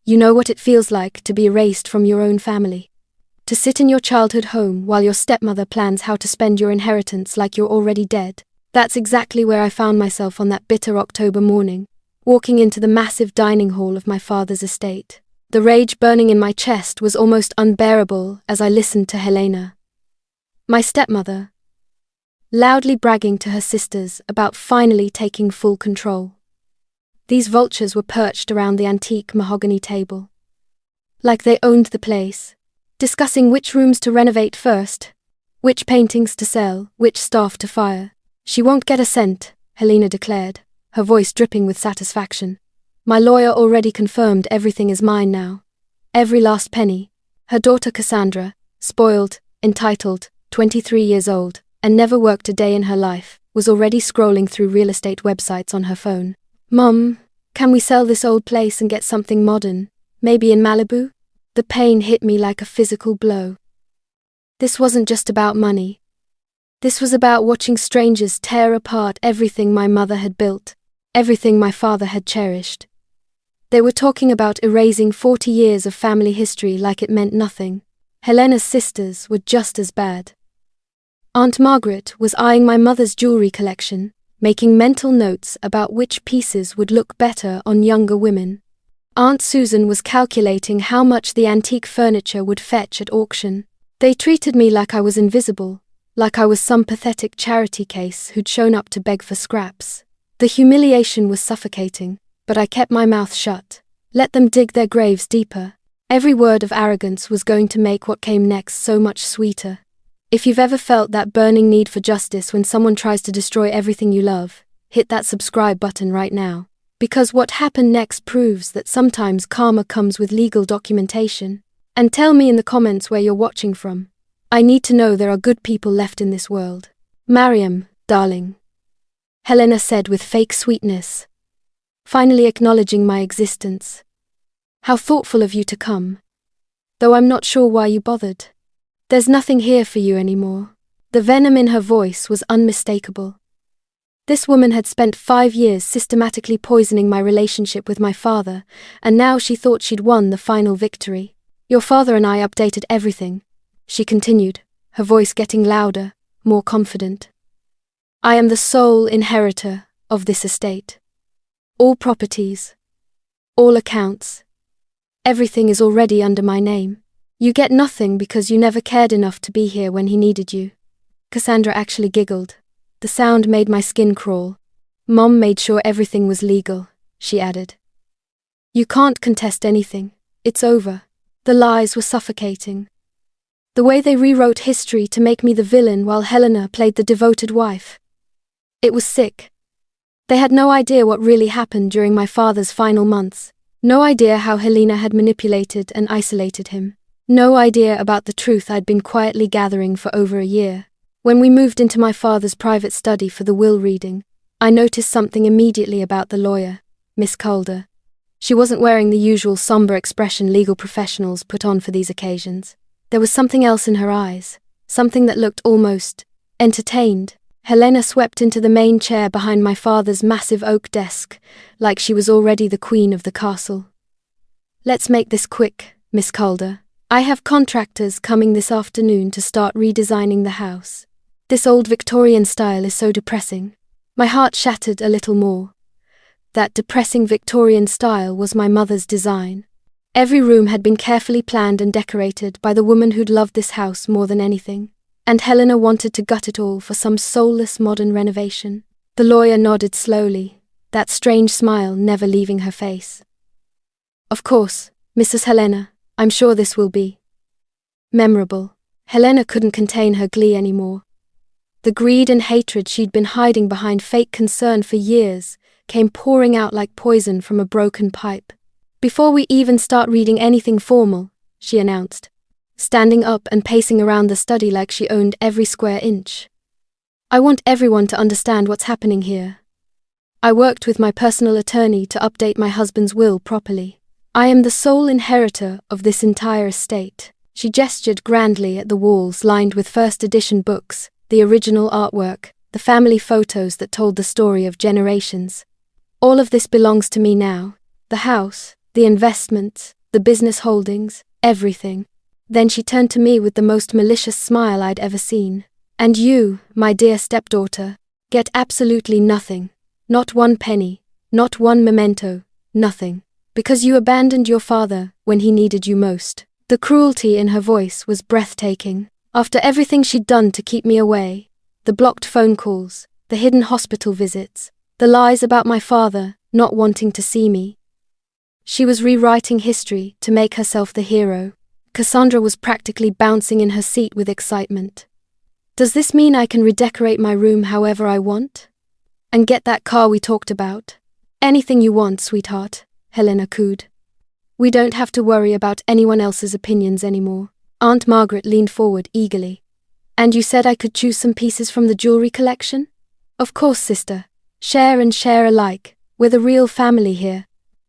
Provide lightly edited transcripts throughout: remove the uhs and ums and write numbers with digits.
You know what it feels like to be erased from your own family. To sit in your childhood home while your stepmother plans how to spend your inheritance like you're already dead. That's exactly where I found myself on that bitter October morning, walking into the massive dining hall of my father's estate. The rage burning in my chest was almost unbearable as I listened to Helena, my stepmother, loudly bragging to her sisters about finally taking full control. These vultures were perched around the antique mahogany table, like they owned the place, discussing which rooms to renovate first, which paintings to sell, which staff to fire. She won't get a cent, Helena declared, her voice dripping with satisfaction. My lawyer already confirmed everything is mine now. Every last penny. Her daughter Cassandra, spoiled, entitled, 23 years old, and never worked a day in her life, was already scrolling through real estate websites on her phone. Mum, can we sell this old place and get something modern, maybe in Malibu? The pain hit me like a physical blow. This wasn't just about money. This was about watching strangers tear apart everything my mother had built, everything my father had cherished. They were talking about erasing 40 years of family history like it meant nothing. Helena's sisters were just as bad. Aunt Margaret was eyeing my mother's jewelry collection, making mental notes about which pieces would look better on younger women. Aunt Susan was calculating how much the antique furniture would fetch at auction. They treated me like I was invisible, like I was some pathetic charity case who'd shown up to beg for scraps. The humiliation was suffocating, but I kept my mouth shut. Let them dig their graves deeper. Every word of arrogance was going to make what came next so much sweeter. If you've ever felt that burning need for justice when someone tries to destroy everything you love, hit that subscribe button right now. Because what happened next proves that sometimes karma comes with legal documentation. And tell me in the comments where you're watching from. I need to know there are good people left in this world. Mariam, darling, Helena said with fake sweetness, finally acknowledging my existence. How thoughtful of you to come. Though I'm not sure why you bothered. There's nothing here for you anymore. The venom in her voice was unmistakable. This woman had spent 5 years systematically poisoning my relationship with my father, and now she thought she'd won the final victory. Your father and I updated everything, she continued, her voice getting louder, more confident. I am the sole inheritor of this estate. All properties, all accounts, everything is already under my name. You get nothing because you never cared enough to be here when he needed you. Cassandra actually giggled. The sound made my skin crawl. Mom made sure everything was legal, she added. You can't contest anything. It's over. The lies were suffocating. The way they rewrote history to make me the villain while Helena played the devoted wife. It was sick. They had no idea what really happened during my father's final months. No idea how Helena had manipulated and isolated him. No idea about the truth I'd been quietly gathering for over a year. When we moved into my father's private study for the will reading, I noticed something immediately about the lawyer, Miss Calder. She wasn't wearing the usual somber expression legal professionals put on for these occasions. There was something else in her eyes, something that looked almost entertained. Helena swept into the main chair behind my father's massive oak desk, like she was already the queen of the castle. Let's make this quick, Miss Calder. I have contractors coming this afternoon to start redesigning the house. This old Victorian style is so depressing. My heart shattered a little more. That depressing Victorian style was my mother's design. Every room had been carefully planned and decorated by the woman who'd loved this house more than anything. And Helena wanted to gut it all for some soulless modern renovation. The lawyer nodded slowly, that strange smile never leaving her face. Of course, Mrs. Helena, I'm sure this will be memorable. Helena couldn't contain her glee anymore. The greed and hatred she'd been hiding behind fake concern for years came pouring out like poison from a broken pipe. Before we even start reading anything formal, she announced, standing up and pacing around the study like she owned every square inch. I want everyone to understand what's happening here. I worked with my personal attorney to update my husband's will properly. I am the sole inheritor of this entire estate. She gestured grandly at the walls lined with first edition books, the original artwork, the family photos that told the story of generations. All of this belongs to me now. The house, the investments, the business holdings, everything. Then she turned to me with the most malicious smile I'd ever seen. And you, my dear stepdaughter, get absolutely nothing. Not one penny, not one memento, nothing. Because you abandoned your father when he needed you most. The cruelty in her voice was breathtaking. After everything she'd done to keep me away, the blocked phone calls, the hidden hospital visits, the lies about my father not wanting to see me. She was rewriting history to make herself the hero. Cassandra was practically bouncing in her seat with excitement. Does this mean I can redecorate my room however I want? And get that car we talked about? Anything you want, sweetheart, Helena cooed. We don't have to worry about anyone else's opinions anymore. Aunt Margaret leaned forward eagerly. And you said I could choose some pieces from the jewelry collection? Of course, sister. Share and share alike. We're the real family here.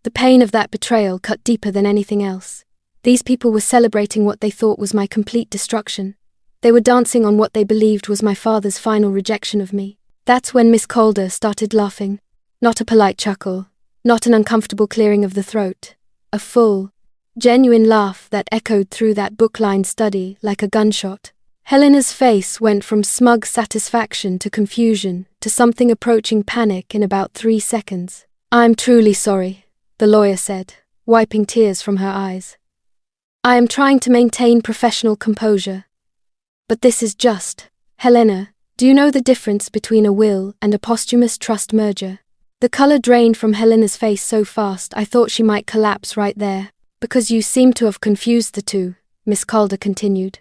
The pain of that betrayal cut deeper than anything else. These people were celebrating what they thought was my complete destruction. They were dancing on what they believed was my father's final rejection of me. That's when Miss Calder started laughing. Not a polite chuckle, not an uncomfortable clearing of the throat. A full, genuine laugh that echoed through that book-lined study like a gunshot. Helena's face went from smug satisfaction to confusion to something approaching panic in about 3 seconds. I'm truly sorry, the lawyer said, wiping tears from her eyes. I am trying to maintain professional composure. But this is just. Helena, do you know the difference between a will and a posthumous trust merger? The color drained from Helena's face so fast I thought she might collapse right there. Because you seem to have confused the two, Miss Calder continued,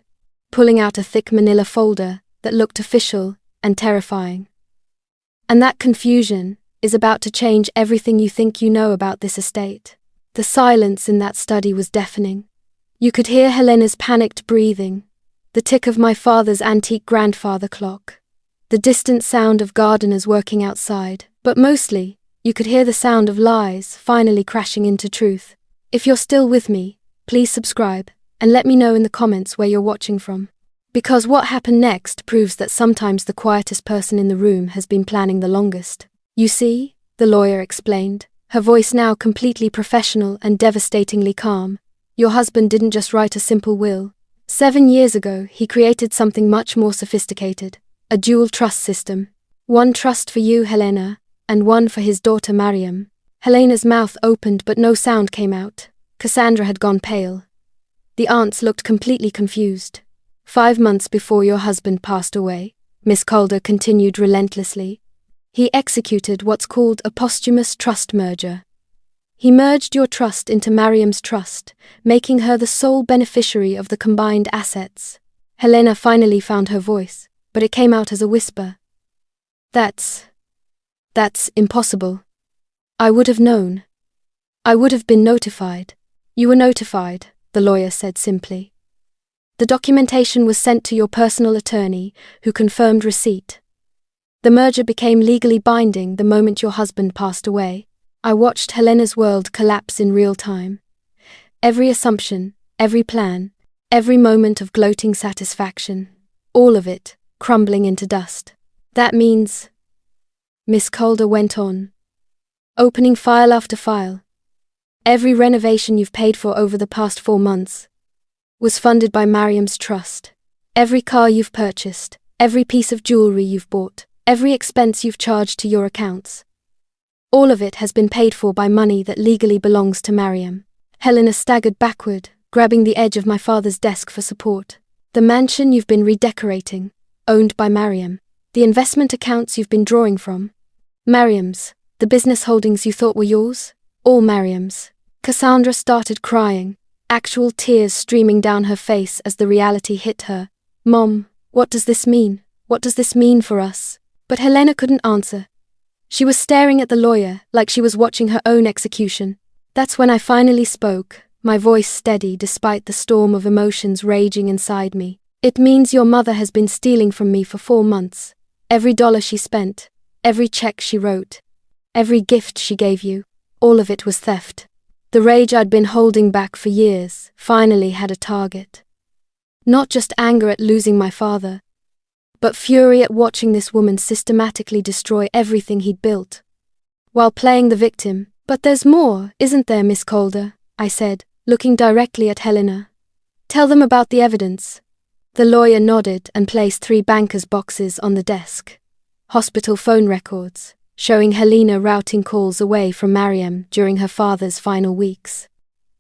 pulling out a thick manila folder that looked official and terrifying. And that confusion is about to change everything you think you know about this estate. The silence in that study was deafening. You could hear Helena's panicked breathing, the tick of my father's antique grandfather clock, the distant sound of gardeners working outside, but mostly, you could hear the sound of lies finally crashing into truth. If you're still with me, please subscribe, and let me know in the comments where you're watching from. Because what happened next proves that sometimes the quietest person in the room has been planning the longest. You see, the lawyer explained, her voice now completely professional and devastatingly calm. Your husband didn't just write a simple will. 7 years ago, he created something much more sophisticated, a dual trust system. One trust for you, Helena, and one for his daughter Mariam. Helena's mouth opened but no sound came out. Cassandra had gone pale. The aunts looked completely confused. 5 months before your husband passed away, Miss Calder continued relentlessly, he executed what's called a posthumous trust merger. He merged your trust into Mariam's trust, making her the sole beneficiary of the combined assets. Helena finally found her voice, but it came out as a whisper. That's impossible. I would have known. I would have been notified. You were notified, the lawyer said simply. The documentation was sent to your personal attorney, who confirmed receipt. The merger became legally binding the moment your husband passed away. I watched Helena's world collapse in real time. Every assumption, every plan, every moment of gloating satisfaction, all of it crumbling into dust. That means, Miss Calder went on, opening file after file. Every renovation you've paid for over the past 4 months was funded by Mariam's trust. Every car you've purchased, every piece of jewelry you've bought, every expense you've charged to your accounts. All of it has been paid for by money that legally belongs to Mariam. Helena staggered backward, grabbing the edge of my father's desk for support. The mansion you've been redecorating, owned by Mariam. The investment accounts you've been drawing from, Mariam's. The business holdings you thought were yours, all Mariam's. Cassandra started crying, actual tears streaming down her face as the reality hit her. Mom, what does this mean? What does this mean for us? But Helena couldn't answer. She was staring at the lawyer like she was watching her own execution. That's when I finally spoke, my voice steady despite the storm of emotions raging inside me. It means your mother has been stealing from me for 4 months. Every dollar she spent, every check she wrote, every gift she gave you, all of it was theft. The rage I'd been holding back for years finally had a target. Not just anger at losing my father, but fury at watching this woman systematically destroy everything he'd built, while playing the victim. But there's more, isn't there, Miss Calder? I said, looking directly at Helena. "Tell them about the evidence." The lawyer nodded and placed 3 bankers' boxes on the desk. Hospital phone records, showing Helena routing calls away from Mariam during her father's final weeks.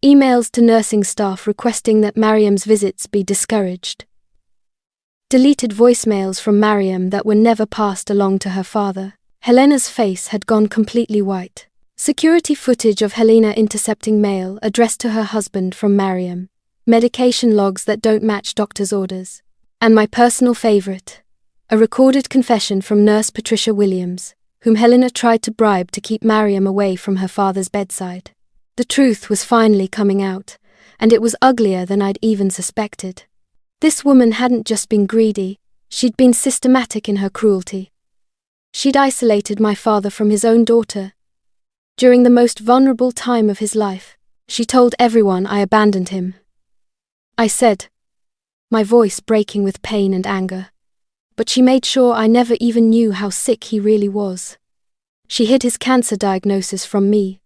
Emails to nursing staff requesting that Mariam's visits be discouraged. Deleted voicemails from Mariam that were never passed along to her father. Helena's face had gone completely white. Security footage of Helena intercepting mail addressed to her husband from Mariam. Medication logs that don't match doctor's orders. And my personal favorite, a recorded confession from Nurse Patricia Williams, whom Helena tried to bribe to keep Mariam away from her father's bedside. The truth was finally coming out, and it was uglier than I'd even suspected. This woman hadn't just been greedy, she'd been systematic in her cruelty. She'd isolated my father from his own daughter. During the most vulnerable time of his life, she told everyone I abandoned him. I said, my voice breaking with pain and anger. But she made sure I never even knew how sick he really was. She hid his cancer diagnosis from me.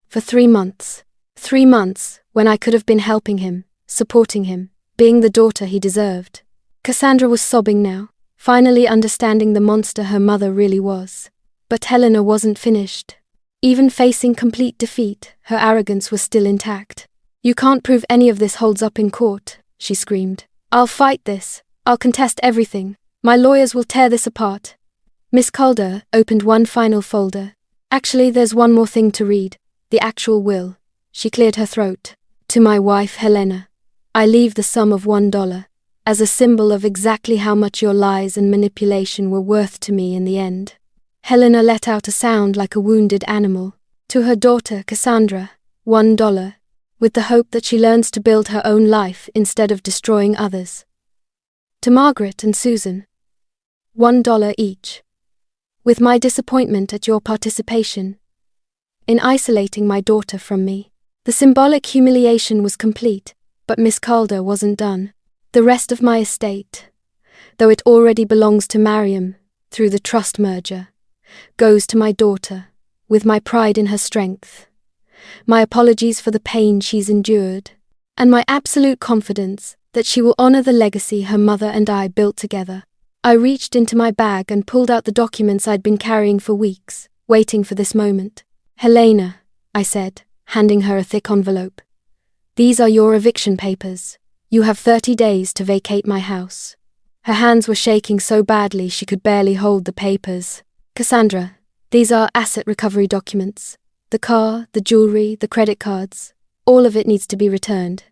For 3 months. 3 months, when I could have been helping him, supporting him, being the daughter he deserved. Cassandra was sobbing now, finally understanding the monster her mother really was. But Helena wasn't finished. Even facing complete defeat, her arrogance was still intact. "You can't prove any of this holds up in court," she screamed. "I'll fight this. I'll contest everything. My lawyers will tear this apart." Miss Calder opened one final folder. "Actually, there's one more thing to read. The actual will." She cleared her throat. "To my wife, Helena, I leave the sum of $1, as a symbol of exactly how much your lies and manipulation were worth to me in the end." Helena let out a sound like a wounded animal. "To her daughter, Cassandra, $1, with the hope that she learns to build her own life instead of destroying others. To Margaret and Susan, $1 each. With my disappointment at your participation in isolating my daughter from me." The symbolic humiliation was complete, but Miss Calder wasn't done. "The rest of my estate, though it already belongs to Mariam through the trust merger, goes to my daughter, with my pride in her strength, my apologies for the pain she's endured, and my absolute confidence that she will honor the legacy her mother and I built together." I reached into my bag and pulled out the documents I'd been carrying for weeks, waiting for this moment. "Helena," I said, handing her a thick envelope. "These are your eviction papers. You have 30 days to vacate my house." Her hands were shaking so badly she could barely hold the papers. "Cassandra, these are asset recovery documents. The car, the jewelry, the credit cards. All of it needs to be returned.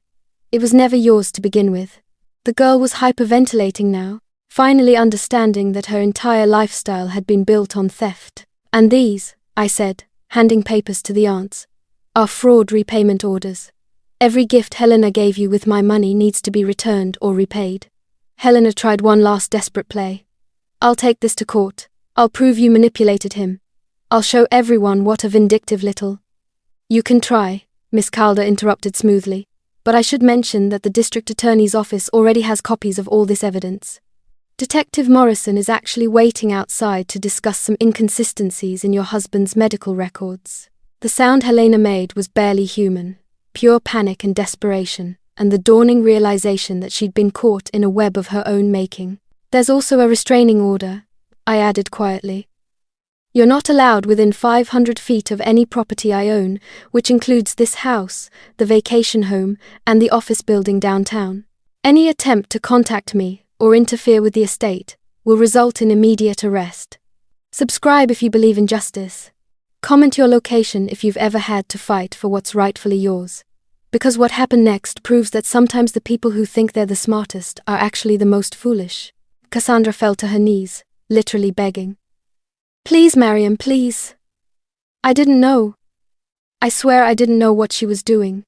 It was never yours to begin with." The girl was hyperventilating now, finally understanding that her entire lifestyle had been built on theft. "And these," I said, handing papers to the aunts, "are fraud repayment orders. Every gift Helena gave you with my money needs to be returned or repaid." Helena tried one last desperate play. "I'll take this to court. I'll prove you manipulated him. I'll show everyone what a vindictive little—" "You can try," Miss Calder interrupted smoothly, "but I should mention that the district attorney's office already has copies of all this evidence. Detective Morrison is actually waiting outside to discuss some inconsistencies in your husband's medical records." The sound Helena made was barely human, pure panic and desperation, and the dawning realization that she'd been caught in a web of her own making. "There's also a restraining order," I added quietly. "You're not allowed within 500 feet of any property I own, which includes this house, the vacation home, and the office building downtown. Any attempt to contact me or interfere with the estate will result in immediate arrest. Subscribe if you believe in justice. Comment your location if you've ever had to fight for what's rightfully yours. Because what happened next proves that sometimes the people who think they're the smartest are actually the most foolish." Cassandra fell to her knees, literally begging. "Please, Mariam, please. I didn't know. I swear I didn't know what she was doing.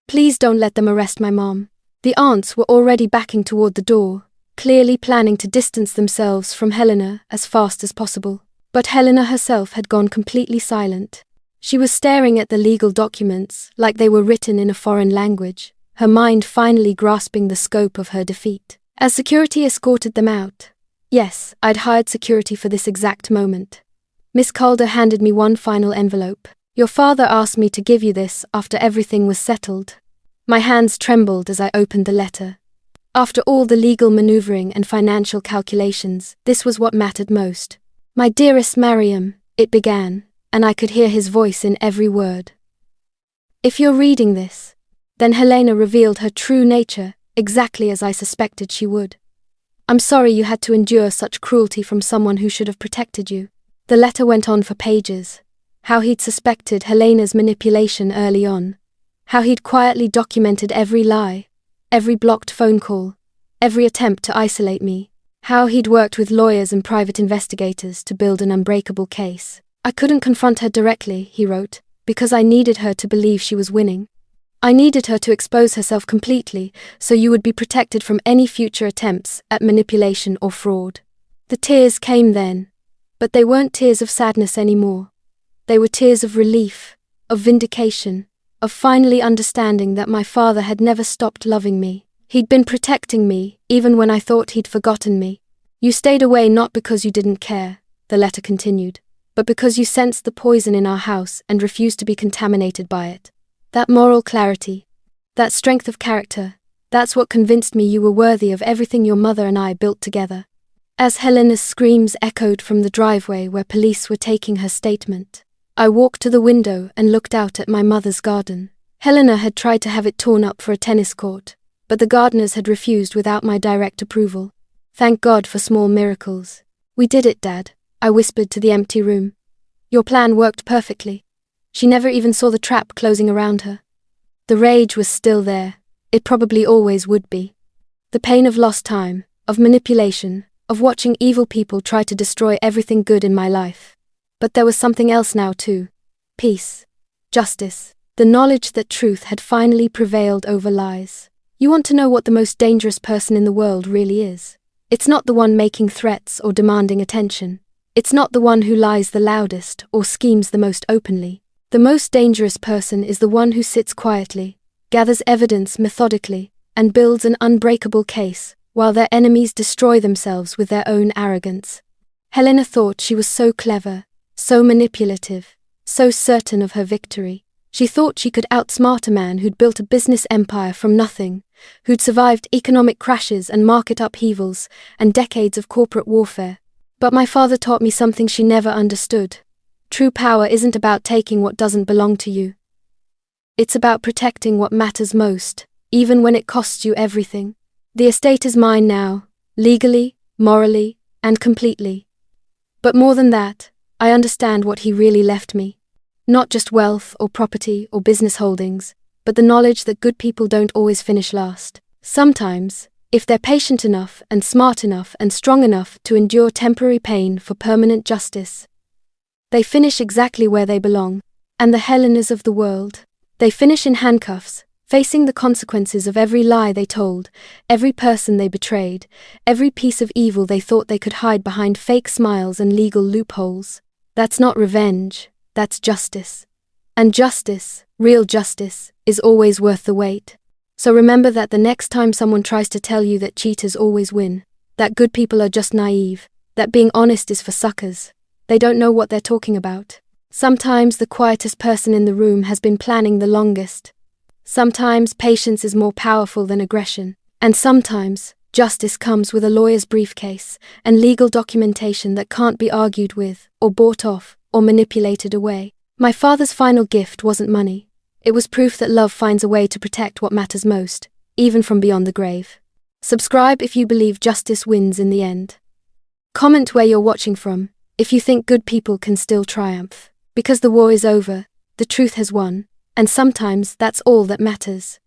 Please don't let them arrest my mom." The aunts were already backing toward the door, clearly planning to distance themselves from Helena as fast as possible. But Helena herself had gone completely silent. She was staring at the legal documents like they were written in a foreign language, her mind finally grasping the scope of her defeat. As security escorted them out, yes, I'd hired security for this exact moment, Miss Calder handed me one final envelope. "Your father asked me to give you this after everything was settled." My hands trembled as I opened the letter. After all the legal maneuvering and financial calculations, this was what mattered most. "My dearest Mariam," it began, and I could hear his voice in every word. "If you're reading this," then Helena revealed her true nature, exactly as I suspected she would. "I'm sorry you had to endure such cruelty from someone who should have protected you." The letter went on for pages. How he'd suspected Helena's manipulation early on. How he'd quietly documented every lie, every blocked phone call, every attempt to isolate me. How he'd worked with lawyers and private investigators to build an unbreakable case. "I couldn't confront her directly," he wrote, "because I needed her to believe she was winning. I needed her to expose herself completely so you would be protected from any future attempts at manipulation or fraud." The tears came then, but they weren't tears of sadness anymore. They were tears of relief, of vindication, of finally understanding that my father had never stopped loving me. He'd been protecting me, even when I thought he'd forgotten me. "You stayed away not because you didn't care," the letter continued, "but because you sensed the poison in our house and refused to be contaminated by it. That moral clarity, that strength of character, that's what convinced me you were worthy of everything your mother and I built together." As Helena's screams echoed from the driveway where police were taking her statement, I walked to the window and looked out at my mother's garden. Helena had tried to have it torn up for a tennis court, but the gardeners had refused without my direct approval. Thank God for small miracles. "We did it, Dad," I whispered to the empty room. "Your plan worked perfectly." She never even saw the trap closing around her. The rage was still there. It probably always would be. The pain of lost time, of manipulation, of watching evil people try to destroy everything good in my life. But there was something else now too. Peace. Justice. The knowledge that truth had finally prevailed over lies. You want to know what the most dangerous person in the world really is? It's not the one making threats or demanding attention. It's not the one who lies the loudest or schemes the most openly. The most dangerous person is the one who sits quietly, gathers evidence methodically, and builds an unbreakable case, while their enemies destroy themselves with their own arrogance. Helena thought she was so clever, so manipulative, so certain of her victory. She thought she could outsmart a man who'd built a business empire from nothing, who'd survived economic crashes and market upheavals and decades of corporate warfare. But my father taught me something she never understood. True power isn't about taking what doesn't belong to you. It's about protecting what matters most, even when it costs you everything. The estate is mine now, legally, morally, and completely. But more than that, I understand what he really left me. Not just wealth or property or business holdings, but the knowledge that good people don't always finish last. Sometimes, if they're patient enough and smart enough and strong enough to endure temporary pain for permanent justice, they finish exactly where they belong. And the Helenas of the world, they finish in handcuffs, facing the consequences of every lie they told, every person they betrayed, every piece of evil they thought they could hide behind fake smiles and legal loopholes. That's not revenge. That's justice. And justice, real justice, is always worth the wait. So remember that the next time someone tries to tell you that cheaters always win, that good people are just naive, that being honest is for suckers. They don't know what they're talking about. Sometimes the quietest person in the room has been planning the longest. Sometimes patience is more powerful than aggression. And sometimes justice comes with a lawyer's briefcase and legal documentation that can't be argued with, or bought off, or manipulated away. My father's final gift wasn't money. It was proof that love finds a way to protect what matters most, even from beyond the grave. Subscribe if you believe justice wins in the end. Comment where you're watching from, if you think good people can still triumph. Because the war is over, the truth has won, and sometimes that's all that matters.